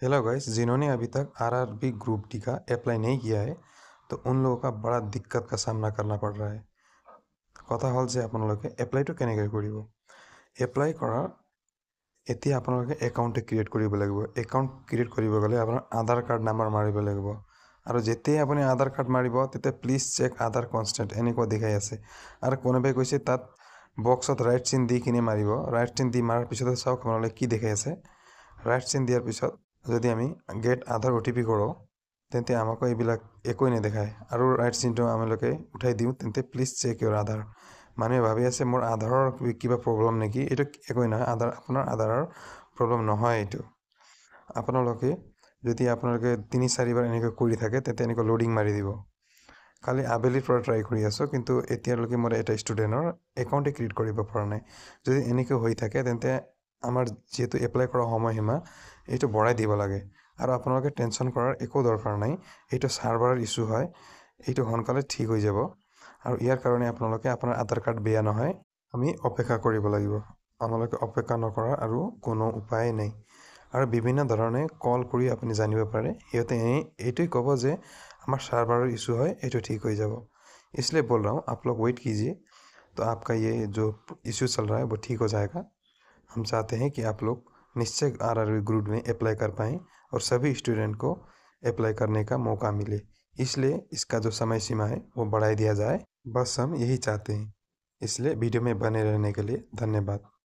Hello guys, जिन्होंने अभी तक आरआरबी ग्रुप डी का अप्लाई नहीं किया है तो उन लोगों का बड़ा दिक्कत का सामना करना पड़ रहा है। কথা হল যে আপোনালোকে এপ্লাইটো কেনেকৈ কৰিব। এপ্লাই কৰাৰ এতিয়া আপোনালোকে একাউণ্ট ক্ৰিয়েট কৰিব লাগিব। একাউণ্ট ক্ৰিয়েট কৰিব গ'লে আপোনাৰ আধাৰ কাৰ্ড নাম্বাৰ মাৰিব লাগিব আৰু যেতিয়াই আপুনি আধাৰ কাৰ্ড মাৰিব তেতিয়া প্লিজ চেক আধাৰ কনষ্টেণ্ট এনেকুৱা দেখাই আছে আৰু কোনোবাই কৈছে তাত বক্সত ৰাইট চিন দি কিনে মাৰিব। ৰাইট চিন দি মাৰাৰ পিছতে চাওক আপোনালোকে কি দেখাই আছে। ৰাইট চিন দিয়াৰ পিছত যদি আমি গেট আধাৰ অ'টিপি কৰোঁ তেন্তে আমাকো এইবিলাক একোই নেদেখায় আৰু ৰাইট চিনটো আমালোকে উঠাই দিওঁ তেন্তে প্লিজ চেক ইউৰ আধাৰ। মানুহে ভাবি আছে মোৰ আধাৰৰ কিবা প্ৰব্লেম নেকি। এইটো একোই নহয়, আপোনাৰ আধাৰৰ প্ৰব্লেম নহয়। এইটো আপোনালোকে যদি আপোনালোকে 3-4 বাৰ এনেকৈ কৰি থাকে তেন্তে এনেকৈ লোডিং মাৰি দিব। কালি আবেলিৰ পৰা ট্ৰাই কৰি আছোঁ কিন্তু এতিয়ালৈকে মোৰ এটা ষ্টুডেণ্টৰ একাউণ্টে ক্ৰিয়েট কৰিব পৰা নাই। যদি এনেকৈ হৈ থাকে তেন্তে আমাৰ যেহেতু এপ্লাই কৰা সময়সীমা এইটো বঢ়াই দিব লাগে আৰু আপোনালোকে টেনশ্যন কৰাৰ একো দৰকাৰ নাই। এইটো ছাৰ্ভাৰৰ ইছ্যু হয়, এইটো সোনকালে ঠিক হৈ যাব আৰু ইয়াৰ কাৰণে আপোনালোকে আপোনাৰ আধাৰ কাৰ্ড বেয়া নহয় আমি অপেক্ষা কৰিব লাগিব। আপোনালোকে অপেক্ষা নকৰাৰ আৰু কোনো উপায় নাই আৰু বিভিন্ন ধৰণে কল কৰি আপুনি জানিব পাৰে। সিহঁতে এইটোই ক'ব যে আমার सर्वर इशू है, ये ठीक हो जाए। इसलिए बोल रहा हूँ आप लोग वेट कीजिए, तो आपका ये जो इशू चल रहा है वो ठीक हो जाएगा। हम चाहते हैं कि आप लोग निश्चय आरआरबी ग्रुप में अप्लाई कर पाएँ और सभी स्टूडेंट को अप्लाई करने का मौका मिले। इसलिए इसका जो समय सीमा है वो बढ़ा दिया जाए, बस हम यही चाहते हैं। इसलिए वीडियो में बने रहने के लिए धन्यवाद।